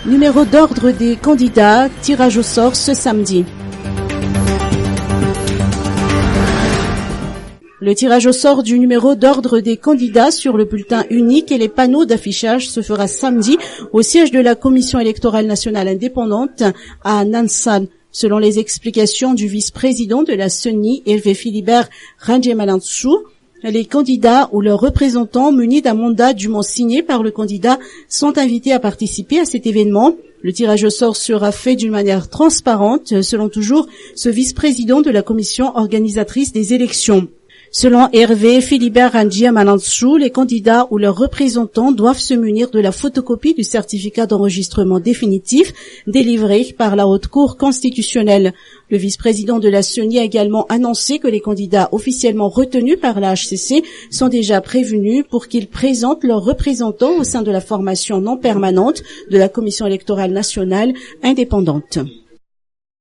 Numéro d'ordre des candidats, tirage au sort ce samedi. Le tirage au sort du numéro d'ordre des candidats sur le bulletin unique et les panneaux d'affichage se fera samedi au siège de la Commission électorale nationale indépendante à Nansan. Selon les explications du vice-président de la CENI, Hervé Philibert Ranjemalantsou, les candidats ou leurs représentants munis d'un mandat dûment signé par le candidat sont invités à participer à cet événement. Le tirage au sort sera fait d'une manière transparente, selon toujours ce vice-président de la commission organisatrice des élections. Selon Hervé Philibert Ranjemalantsou, les candidats ou leurs représentants doivent se munir de la photocopie du certificat d'enregistrement définitif délivré par la Haute Cour constitutionnelle. Le vice-président de la CENI a également annoncé que les candidats officiellement retenus par la HCC sont déjà prévenus pour qu'ils présentent leurs représentants au sein de la formation non permanente de la Commission électorale nationale indépendante.